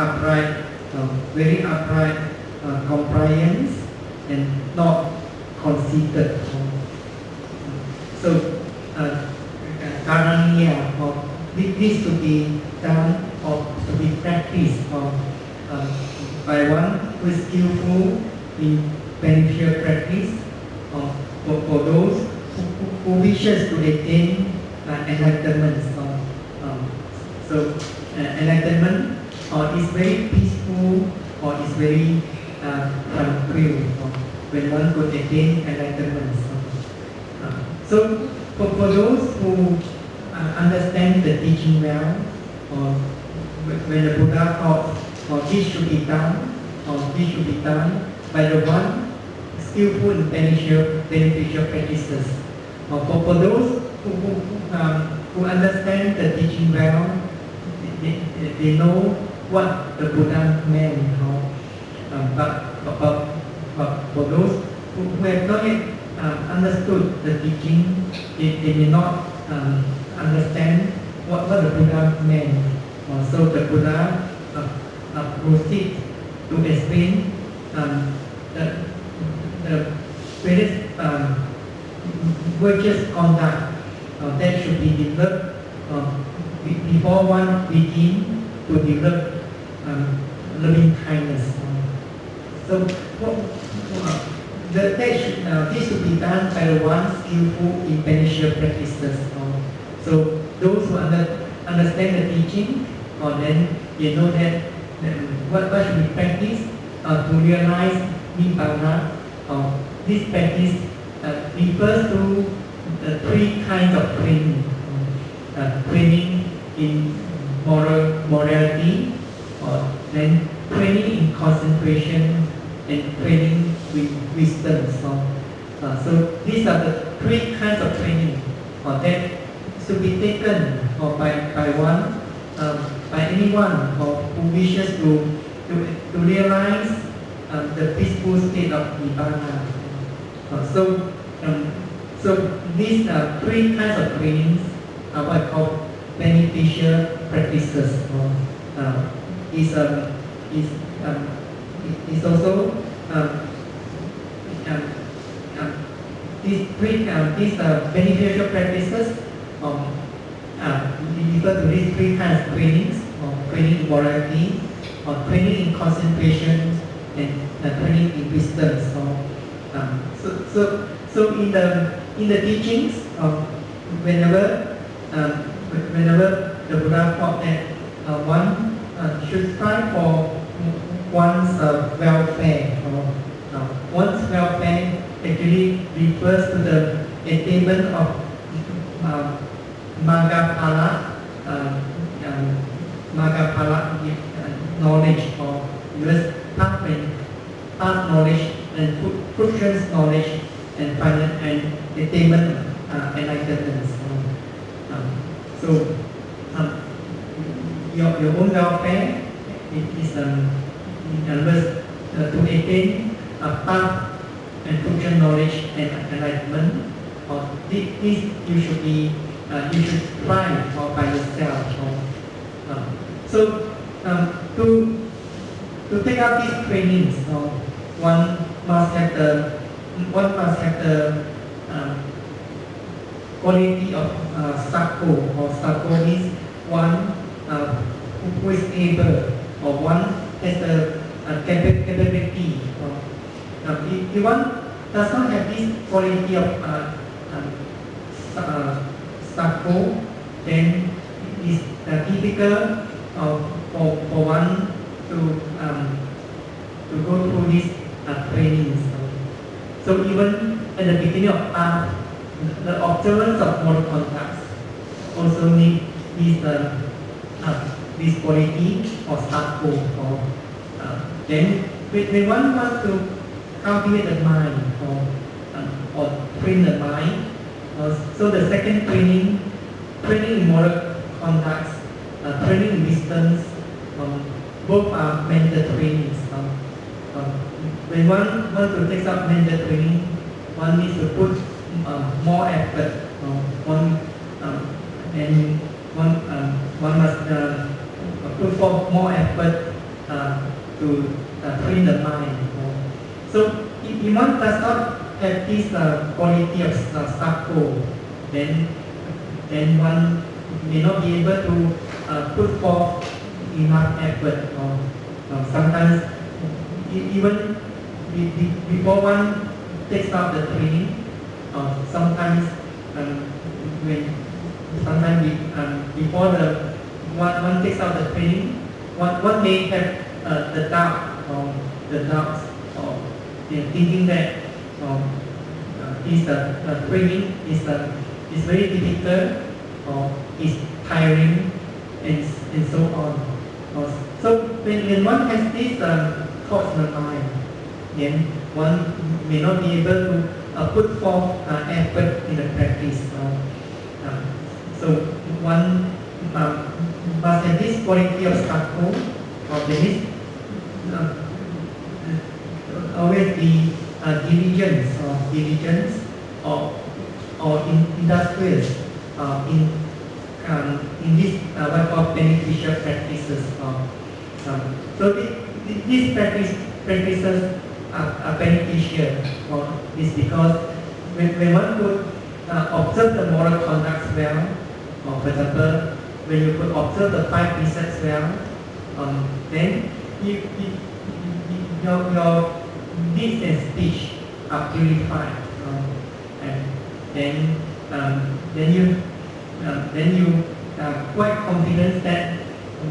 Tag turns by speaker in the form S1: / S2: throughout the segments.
S1: upright, very upright, compliance, and not conceited. So currently, this to be done or to be practiced by one who is skillful in beneficial practice, for those who wishes to attain enlightenment. So enlightenment is very peaceful or is very tranquil when one could attain enlightenment. So for those who understand the teaching well, when the Buddha taught, this should be done, this should be done by the one skillful in beneficial practices. For those who understand the teaching well, they know what the Buddha meant. But for those who have not yet understood the teaching, they may not understand what the Buddha meant. So the Buddha proceeds to explain the various virtuous conduct that should be developed before one begin to develop loving kindness. So this should be done by the one skillful in beneficial practices. So those who understand the teaching, then they know that what should be practiced to realize Nibbana. This practice refers to three kinds of training. Training in morality, then training in concentration, and training with wisdom. So these are the three kinds of training that should be taken by anyone who wishes to realize the peaceful state of Nibbana. So these three kinds of trainings are what I call beneficial practices. Is also these beneficial practices refer to these three kinds of trainings: training in morality, training in concentration, and training in wisdom. So in the teachings, whenever the Buddha taught that one should strive for one's welfare. One's welfare actually refers to the attainment of Magaphala knowledge, or path knowledge and fruitions knowledge, and final and attainment enlightenment. So your own welfare is in other words to attain path and fruition knowledge and enlightenment. This you should strive by yourself. So to take up these trainings, one must have the quality of Sakko, or Sakko is one who is able, or one has the capability. If one does not have this quality of Sakko, then it is difficult for one to go through these trainings. So even at the beginning of path, the observance of moral conduct also need this quality of Sakko. Then when one wants to cultivate the mind or train the mind, so the second training in moral conduct, training in wisdom, both are mental trainings. When one wants to take up mental training, one needs to put more effort. One must put forth more effort train the mind. So if one does not have this quality of Sako, then one may not be able to put forth enough effort. Sometimes even before one takes up the training, sometimes when sometimes before the one takes out the training, one may have the doubts, or thinking that this training is very difficult, or is tiring, and so on. So when one has this thoughts in the mind, then one may not be able to put forth effort in the practice. So one must have this quality of Sako, or there is always be diligence, or industrious in this what called beneficial practices. So these practices are beneficial. Is because when one could observe the moral conducts well, for example, when you could observe the 5 precepts well, then your deeds and speech are purified, and then you are quite confident that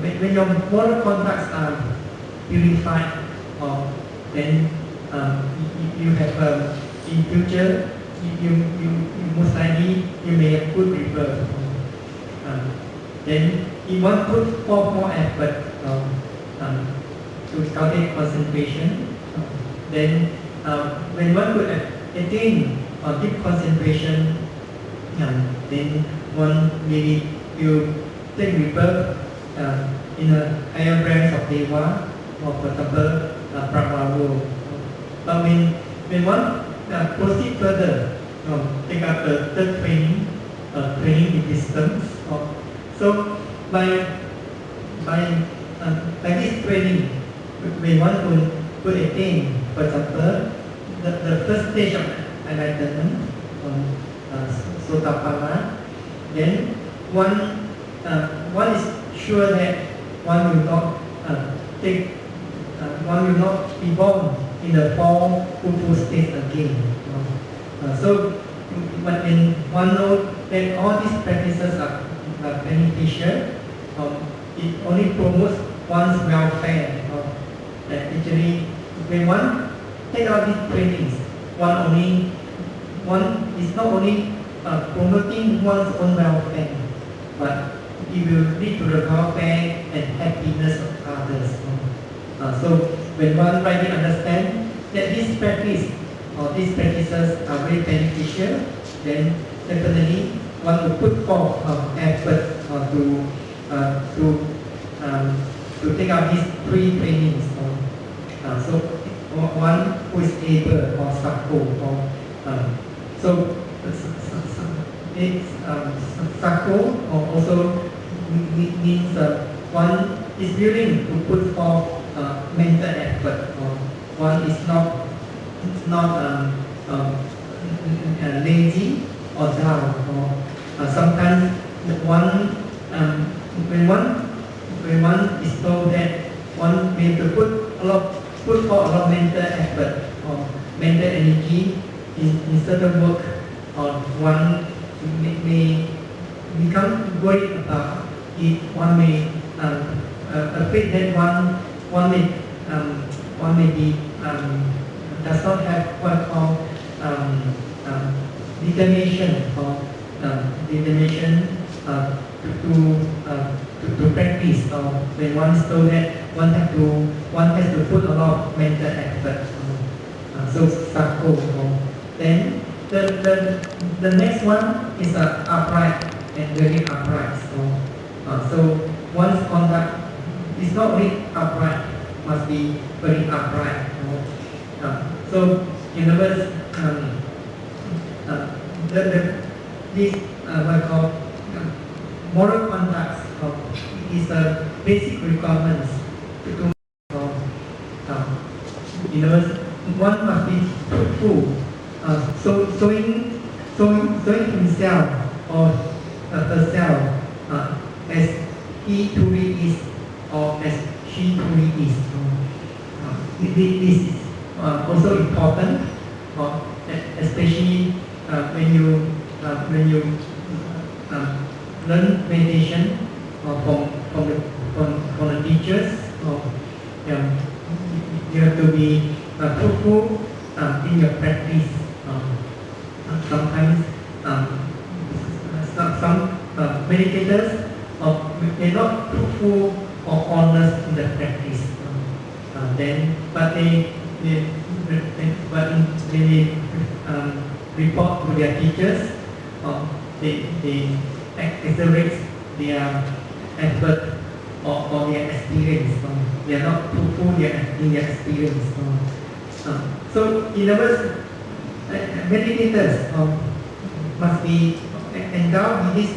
S1: when your moral conducts are purified, then you have in future you most likely you may have good rebirth. Then if one put forth more effort to cultivate concentration, then when one could attain deep concentration, then one maybe will take rebirth in a higher branch of Deva, or for example, Brahma. But when one proceed further, take up the third training in wisdom. So by this training, when one could attain, for example, the first stage of enlightenment, Sotapanna, then one is sure that one will not one will not be born in the four fruitful states again. So when one knows that all these practices are beneficial, it only promotes one's welfare. That actually, when one take out these trainings, one is not only promoting one's own welfare, but it will lead to the welfare and happiness of others. So when one rightly understands that this practice or these practices are very beneficial, then definitely one will put forth effort to take out these 3 trainings. So one who is able, or Sako, so Sako also means one is willing to put forth mental effort. One is not lazy or dull. Sometimes when one is told that one may have to put forth a lot of mental effort or mental energy in certain work, or one may become worried about it. One may afraid that one may be does not have what called determination, or determination to practice. When one is told that one has to put a lot of mental effort. So Sako. Then the next one is upright and very upright. So one's conduct is not only upright, must be very upright. So in other words, this what I call moral conduct is a basic requirements to In other words, one must be truthful, showing himself or herself as he truly is or as she truly is. This is also important, especially when you learn meditation from the teachers. You have to be truthful in your practice. Sometimes some meditators may not truthful or honest in the practice. But they report to their teachers. They exaggerate their effort or their experience. They are not truthful in their experience. So in other words, meditators must be endowed with this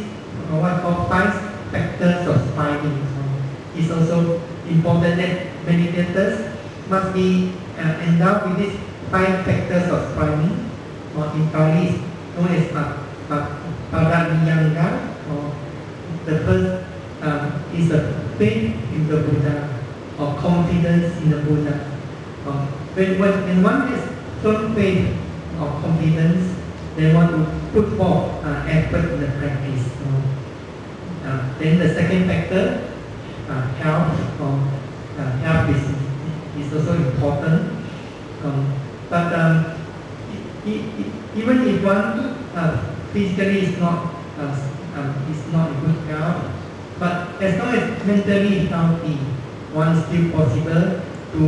S1: what called 5 factors of striving. It's also important that meditators must be endowed with these 5 factors of striving, or in Pali is known as Paramiyanga. The first is a faith in the Buddha, or confidence in the Buddha. When one has firm faith or confidence, they want to put forth effort in the practice. Then the second factor, health. Health is also important. But even if one physically is not in good health, but as long as mentally healthy, one is still possible to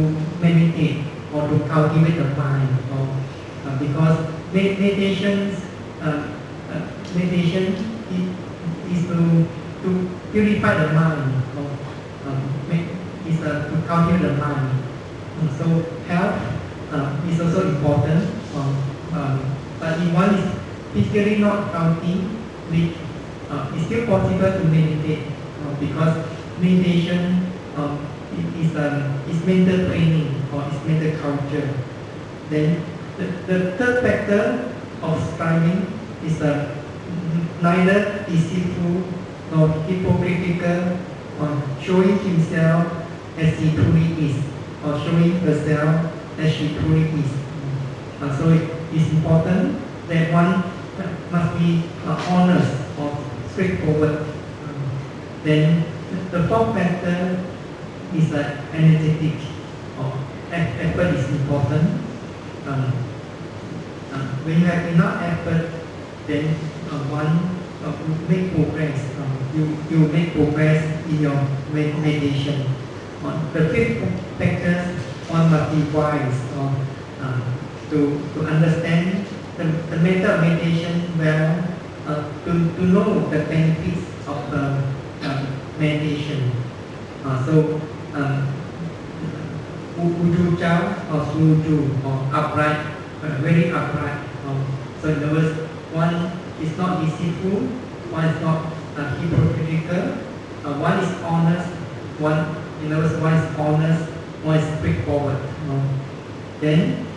S1: meditate or to cultivate the mind. Because meditation is to purify the mind, is to cultivate the mind. So health is also important. But if one is physically not healthy, it's still possible to meditate, because meditation is mental training or is mental culture. Then the third factor of striving is neither deceitful nor hypocritical, showing himself as he truly is, or showing herself as she truly is. So it is important that one must be honest or straightforward. Then the fourth factor is energetic, or effort is important. When you have enough effort, then one will make progress. You make progress in your meditation. The fifth factor, one must be wise, to understand the method of meditation well, to know the benefits of meditation. Ujuja or suju, or upright, very upright. So in other words, one is not deceitful, one is not hypocritical, one is honest, one is straightforward. Then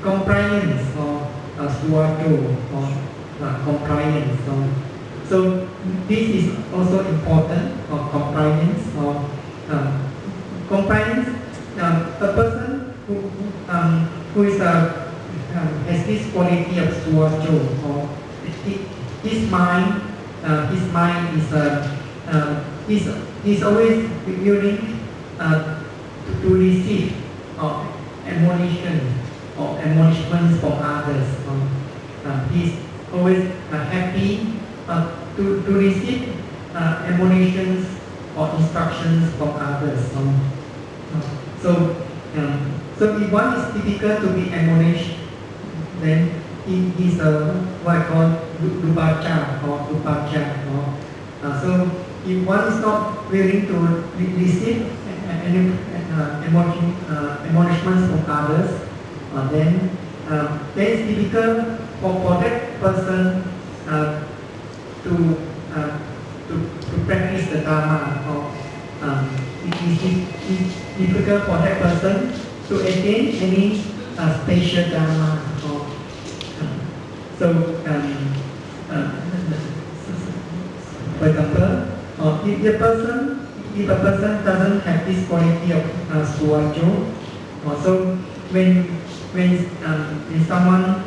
S1: compliance or suwajo, or compliance. So this is also important, or compliance. Compliance, a person who is has this quality of suwajo, or his mind is always willing to receive admonition or admonishments from others. He's always happy to receive admonitions or instructions from others. So if one is difficult to be admonished, then he is what I call dupacha or dupacha. So if one is not willing to receive admonishments from others, then it's difficult for that person to practice the Dharma, or it is difficult for that person to attain any spatial dharma. So, uh, for example, if a person doesn't have this quality of suajo, so when someone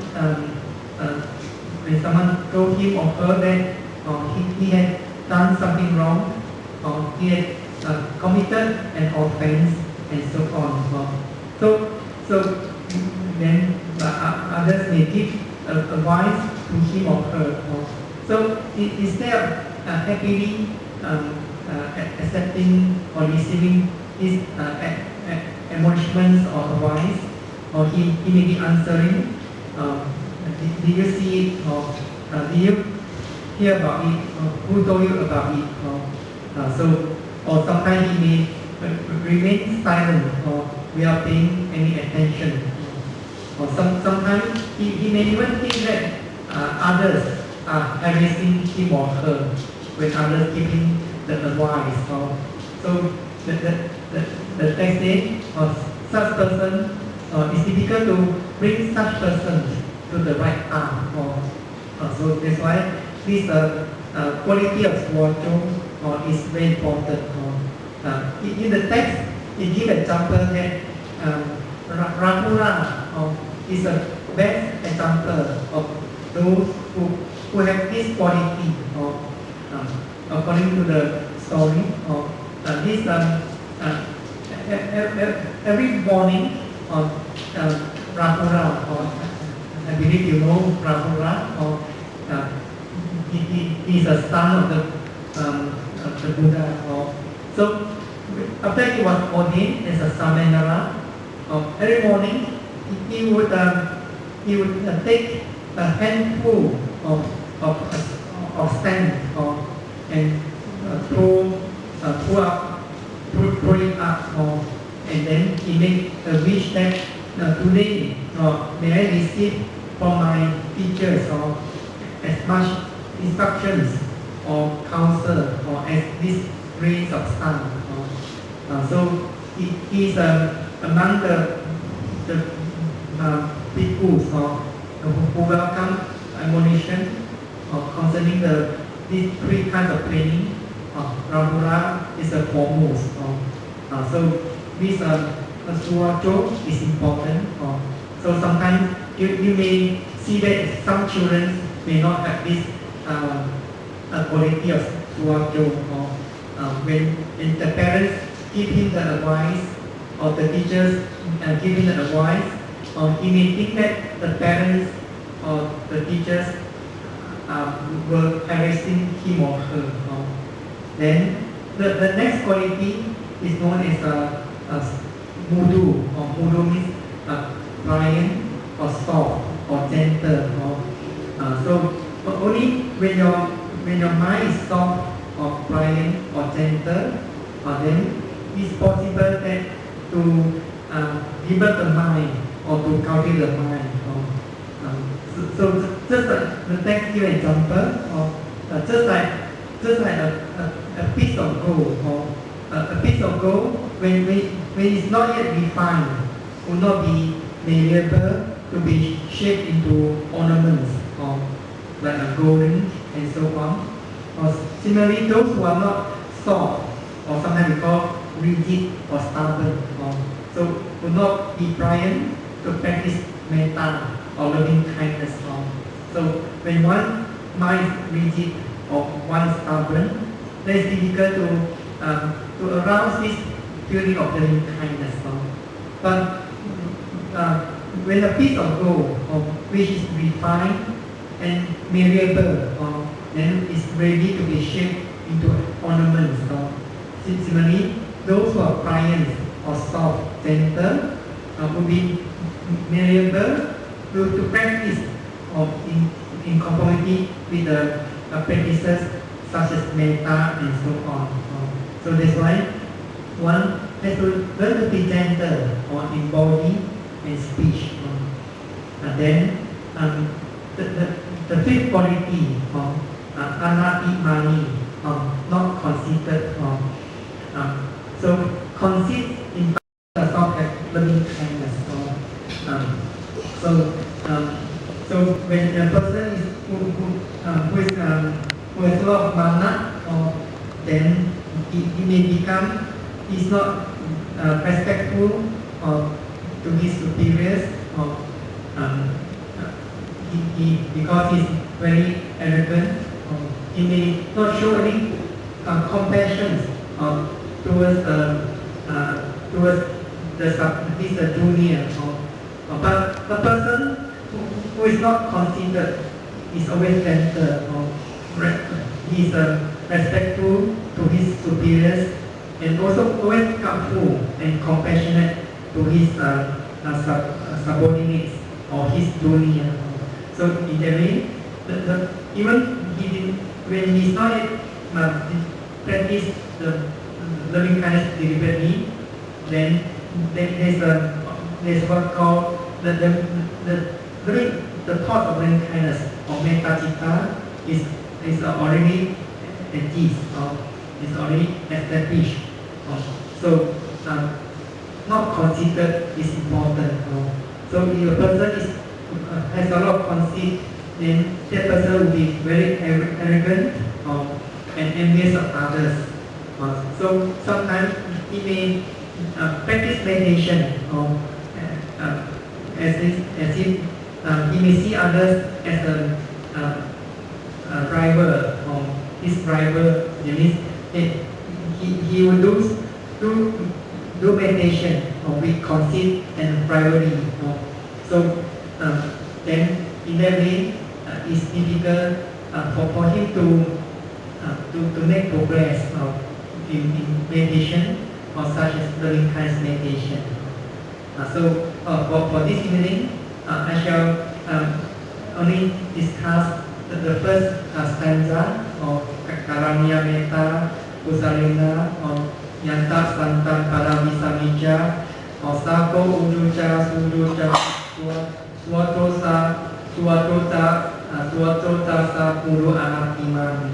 S1: told him or her that he had done something wrong, he had committed an offense and so on. So then others may give advice to him or her. So instead of happily accepting or receiving his admonishments or advice, or he may be answering, did you see it, or did you hear about it, who told you about it, or sometimes he may remain silent or without paying any attention. Or sometimes he may even think that others are harassing him or her when others give him the advice. So the text says, such person, it's difficult to bring such person to the right path. So that's why this quality of suajo is very important. In the text, it gives example that Rahula is the best example of those who have this quality. According to the story, this every morning, Rahula, I believe you know Rahula, he is a son of the Buddha. So after he was ordained as a Samanera, every morning he would take a handful of sand and throw it up, and then he made a wish that today may I receive from my teachers as much instructions or counsel as this rays of sun. So he is among the bhikkhus who welcome admonition concerning these three kinds of training. Rahula is the foremost. So this suajo is important. So sometimes you may see that some children may not have this quality of suajo. When the parents give him the advice, or the teachers give him the advice, he may think that the parents or the teachers were harassing him or her. Then the next quality is known as mudu. Mudu means pliant or soft or gentle. So only when your mind is soft or pliant or gentle, then it's possible that to develop the mind or to cultivate the mind. So just the text give an example, just like a piece of gold, a piece of gold when it's not yet refined will not be able to be shaped into ornaments like a golden and so on. Similarly, those who are not soft, or sometimes we call rigid or stubborn, so will not be pliant to practice metta or loving kindness. So when one mind is rigid or one is stubborn, then it's difficult to arouse this feeling of loving kindness. But when a piece of gold, which is refined and malleable, then it's ready to be shaped into ornaments. Similarly, those who are pliant or soft, gentle, will be malleable to practice in conformity with the practices such as metta and so on. So that's why one has to learn to be gentle in body and speech. And then the fifth quality of anati-mani, not conceited. So conceit in fact does not have loving kindness. Um, so, um, so when a person is who has a lot of mana, then he may become, he's not respectful to his superiors, or because he's very arrogant, he may not show any compassion towards towards his junior. But the person who is not considered is always gentle, he is respectful to his superiors, and also always helpful and compassionate to his subordinates or his junior. So in that way, even when he is not yet practice the loving kindness deliberately, then there's what called the thought of loving kindness or Meditatio is already achieved or is already established. So not considered is important. So if a person has a lot of conceit, then that person will be very arrogant and envious of others. So sometimes he may practice meditation as if he may see others as a rival or his rival. That means he will do meditation with conceit and rivalry. So then in that way it's difficult for him to make progress in meditation or such as loving kindness meditation. So for this evening, I shall only discuss the first stanza of Karanya Metta Kusalena or Yanta Santan Paravisamija or Sako Ujuja Sujuja Suatosa Sa Puru Anatimani.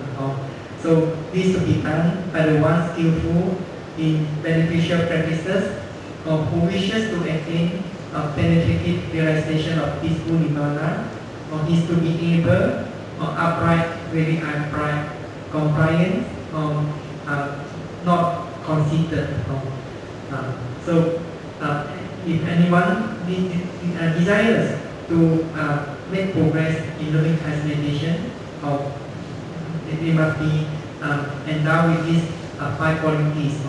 S1: So this to be done by the one skillful in beneficial practices who wishes to attain penetrative realization of peaceful nirvana, is to be able, upright, very upright, compliant, not conceited. So if anyone desires to make progress in loving kindness meditation, they must be endowed with these 5 qualities.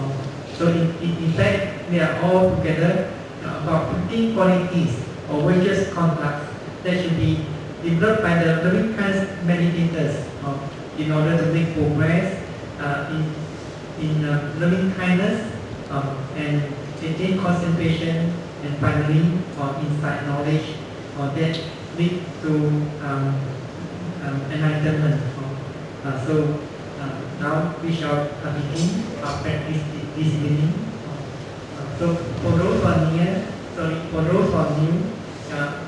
S1: So in fact, they are all together about 15 qualities or virtuous conduct that should be developed by the loving kindness meditators in order to make progress in loving kindness and attain concentration, and finally insight knowledge that lead to enlightenment. So now we shall begin our practice this evening. So for those who are for those who are new,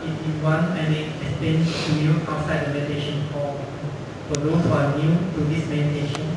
S1: if you want, I may explain to you outside the meditation hall. For those who are new to this meditation,